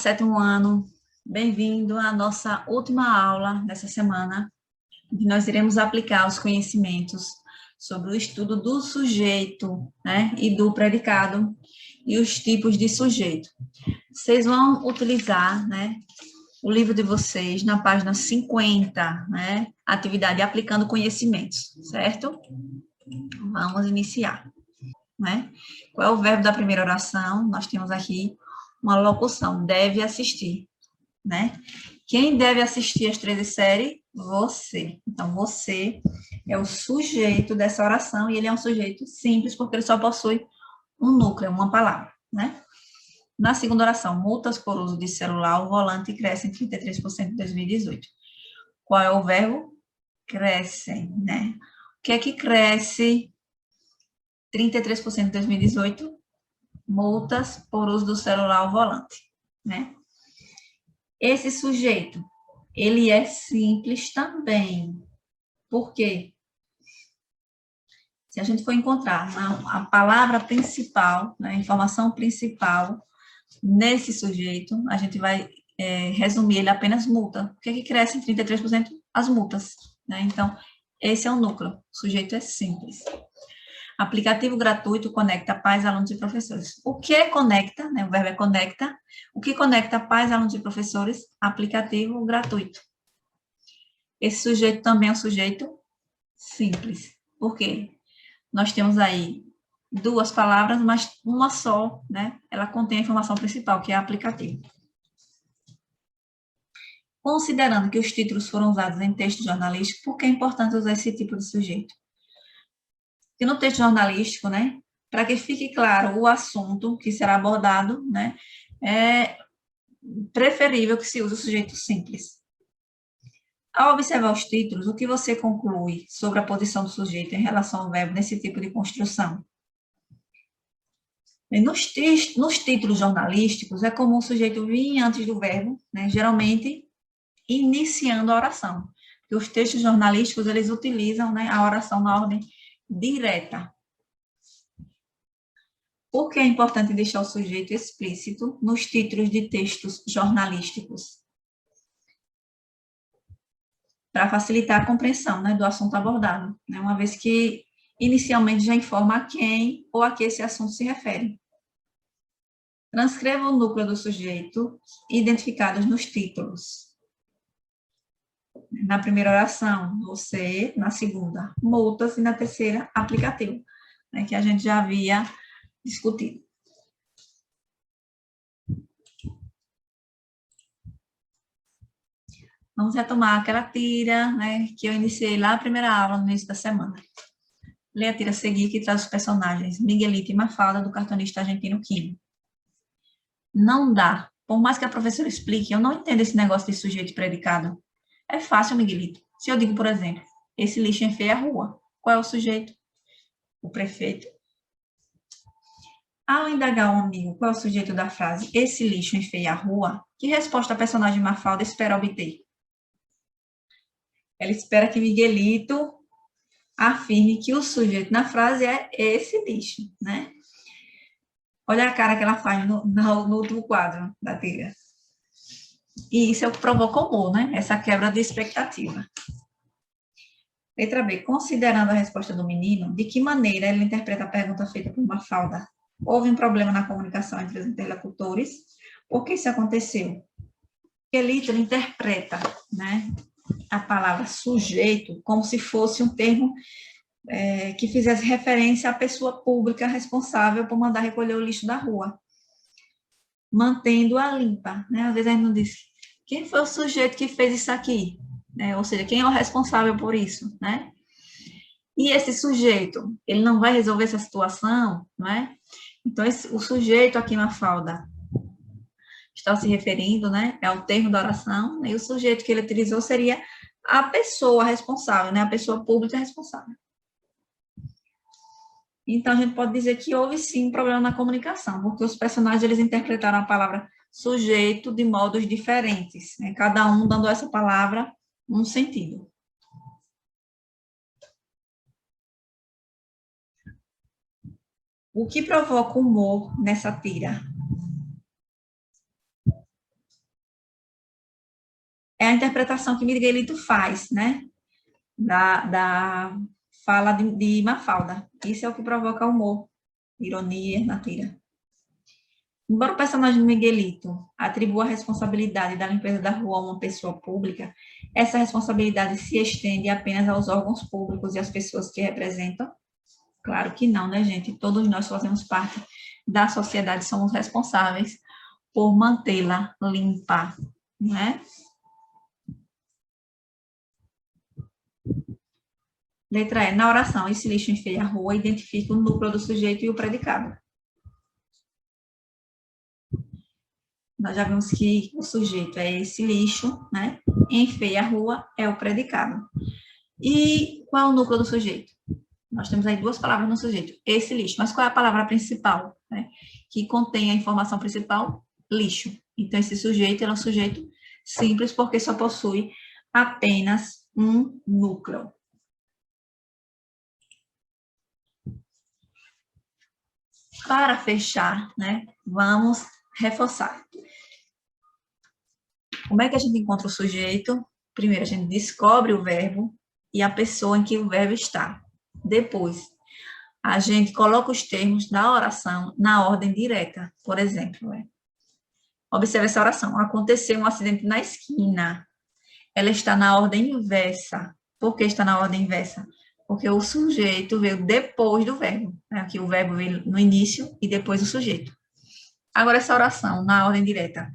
sétimo ano, bem-vindo à nossa última aula dessa semana, em que nós iremos aplicar os conhecimentos sobre o estudo do sujeito, né, e do predicado, e os tipos de sujeito. Vocês vão utilizar, né, o livro de vocês na página 50, né, atividade aplicando conhecimentos, certo? Vamos iniciar, né? Qual é o verbo da primeira oração? Nós temos aqui uma locução, deve assistir, né? Quem deve assistir às 13 séries? Você. Então, você é o sujeito dessa oração, e ele é um sujeito simples, porque ele só possui um núcleo, uma palavra, né? Na segunda oração, multas por uso de celular ao volante crescem 33% em 2018. Qual é o verbo? Crescem, né? O que é que cresce 33% em 2018? Multas por uso do celular ao volante, né? Esse sujeito, ele é simples também. Por quê? Se a gente for encontrar a palavra principal, né, a informação principal nesse sujeito, a gente vai resumir ele apenas multa. O que é que cresce em 33%? As multas, né? Então, esse é o núcleo. O sujeito é simples. Aplicativo gratuito conecta pais, alunos e professores. O que conecta, né? O verbo é conecta. O que conecta pais, alunos e professores? Aplicativo gratuito. Esse sujeito também é um sujeito simples. Por quê? Nós temos aí duas palavras, mas uma só, né? Ela contém a informação principal, que é aplicativo. Considerando que os títulos foram usados em texto jornalístico, por que é importante usar esse tipo de sujeito? Porque no texto jornalístico, né, para que fique claro o assunto que será abordado, né, é preferível que se use o sujeito simples. Ao observar os títulos, o que você conclui sobre a posição do sujeito em relação ao verbo nesse tipo de construção? Nos títulos jornalísticos, é comum o sujeito vir antes do verbo, né, geralmente iniciando a oração. Porque os textos jornalísticos, eles utilizam, né, a oração na ordem direta. Por que é importante deixar o sujeito explícito nos títulos de textos jornalísticos? Para facilitar a compreensão, né, do assunto abordado, né, uma vez que inicialmente já informa a quem ou a que esse assunto se refere. Transcreva o núcleo do sujeito identificados nos títulos. Na primeira oração, você, na segunda, multas, e na terceira, aplicativo, né, que a gente já havia discutido. Vamos retomar aquela tira, né, que eu iniciei lá na primeira aula, no início da semana. Lê a tira a seguir, que traz os personagens Miguelito e Mafalda, do cartunista argentino Quino. Não dá. Por mais que a professora explique, eu não entendo esse negócio de sujeito e predicado. É fácil, Miguelito. Se eu digo, por exemplo, esse lixo enfeia a rua, qual é o sujeito? O prefeito. Ao indagar um amigo qual é o sujeito da frase esse lixo enfeia a rua, que resposta a personagem Mafalda espera obter? Ela espera que Miguelito afirme que o sujeito na frase é esse lixo, né? Olha a cara que ela faz no último quadro da tira. E isso é o que provoca humor, né? Essa quebra de expectativa. Letra B. Considerando a resposta do menino, de que maneira ele interpreta a pergunta feita por Mafalda? Houve um problema na comunicação entre os interlocutores? Por que isso aconteceu? Miguelito interpreta, né, a palavra sujeito como se fosse um termo que fizesse referência à pessoa pública responsável por mandar recolher o lixo da rua, mantendo-a limpa, né? Às vezes a gente não diz quem foi o sujeito que fez isso aqui, né? Ou seja, quem é o responsável por isso, né? E esse sujeito, ele não vai resolver essa situação, não é? Então, o sujeito aqui na falda está se referindo, né? É o termo da oração, e o sujeito que ele utilizou seria a pessoa responsável, né? A pessoa pública responsável. Então, a gente pode dizer que houve, sim, um problema na comunicação, porque os personagens, eles interpretaram a palavra sujeito de modos diferentes, né? Cada um dando a essa palavra um sentido. O que provoca humor nessa tira? é a interpretação que Miguelito faz, né? Da fala de Mafalda. Isso é o que provoca humor, ironia na tira. Embora o personagem Miguelito atribua a responsabilidade da limpeza da rua a uma pessoa pública, essa responsabilidade se estende apenas aos órgãos públicos e às pessoas que representam? Claro que não, né, gente? Todos nós fazemos parte da sociedade, somos responsáveis por mantê-la limpa, né? Letra E. Na oração, esse lixo enfeia a rua, identifica o núcleo do sujeito e o predicado. Nós já vimos que o sujeito é esse lixo, né? Enfeia a rua é o predicado. E qual é o núcleo do sujeito? Nós temos aí duas palavras no sujeito, esse lixo. Mas qual é a palavra principal, né? Que contém a informação principal? Lixo. Então, esse sujeito é um sujeito simples porque só possui apenas um núcleo. Para fechar, né? Vamos reforçar. Como é que a gente encontra o sujeito? Primeiro, a gente descobre o verbo e a pessoa em que o verbo está. Depois, a gente coloca os termos da oração na ordem direta. Por exemplo, observe essa oração. Aconteceu um acidente na esquina. Ela está na ordem inversa. Por que está na ordem inversa? Porque o sujeito veio depois do verbo. Aqui o verbo veio no início e depois o sujeito. Agora, essa oração, na ordem direta.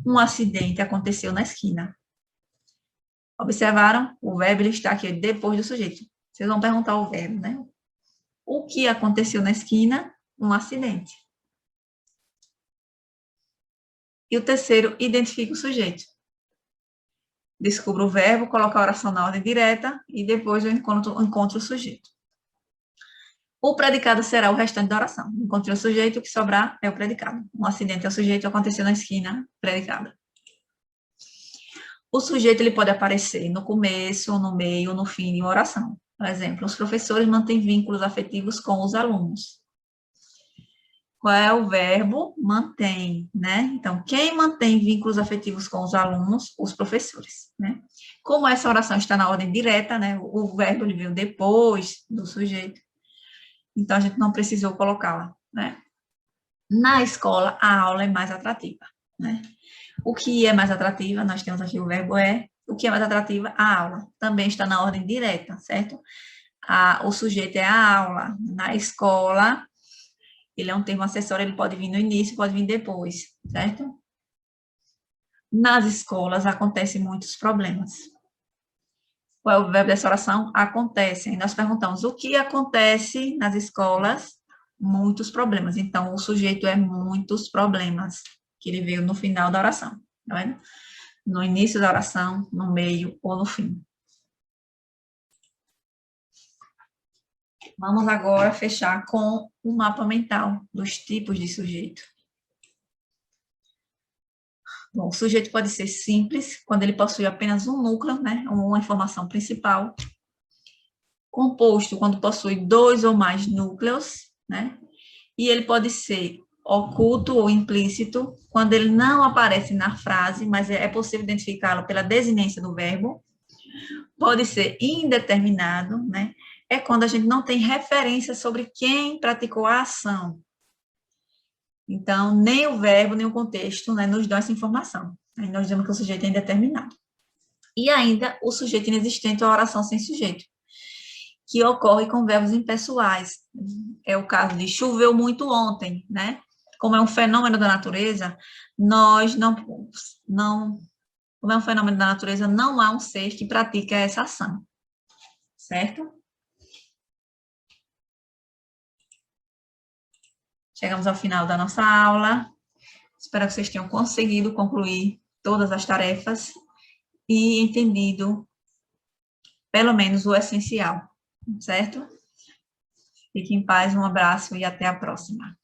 Um acidente aconteceu na esquina. Observaram? O verbo ele está aqui depois do sujeito. Vocês vão perguntar o verbo, né? O que aconteceu na esquina? Um acidente. E o terceiro, identifica o sujeito. Descubra o verbo, coloca a oração na ordem direta e depois eu encontro o sujeito. O predicado será o restante da oração. Encontrei o sujeito, o que sobrar é o predicado. Um acidente é o sujeito, aconteceu na esquina, predicado. O sujeito ele pode aparecer no começo, no meio, no fim de uma oração. Por exemplo, os professores mantêm vínculos afetivos com os alunos. Qual é o verbo? Mantém, né? Então, quem mantém vínculos afetivos com os alunos? Os professores, né? Como essa oração está na ordem direta, né? O verbo ele veio depois do sujeito. Então, a gente não precisou colocá-la, né? Na escola, a aula é mais atrativa, né? O que é mais atrativa? Nós temos aqui o verbo é. O que é mais atrativa? A aula. Também está na ordem direta, certo? O sujeito é a aula. Na escola, ele é um termo acessório, ele pode vir no início, pode vir depois, certo? Nas escolas acontecem muitos problemas. Qual é o verbo dessa oração? Acontecem. Nós perguntamos o que acontece nas escolas? Muitos problemas. Então, o sujeito é muitos problemas, que ele veio no final da oração, tá vendo? No início da oração, no meio ou no fim. Vamos agora fechar com o mapa mental dos tipos de sujeito. Bom, o sujeito pode ser simples, quando ele possui apenas um núcleo, né, uma informação principal. Composto, quando possui dois ou mais núcleos, né? E ele pode ser oculto ou implícito, quando ele não aparece na frase, mas é possível identificá-lo pela desinência do verbo. Pode ser indeterminado, né? É quando a gente não tem referência sobre quem praticou a ação. Então, nem o verbo, nem o contexto, né, nos dão essa informação. Aí nós dizemos que o sujeito é indeterminado. E ainda o sujeito inexistente ou a oração sem sujeito, que ocorre com verbos impessoais. É o caso de choveu muito ontem, né? Como é um fenômeno da natureza, como é um fenômeno da natureza, não há um ser que pratica essa ação, certo? Chegamos ao final da nossa aula. Espero que vocês tenham conseguido concluir todas as tarefas e entendido, pelo menos, o essencial, certo? Fique em paz, um abraço e até a próxima.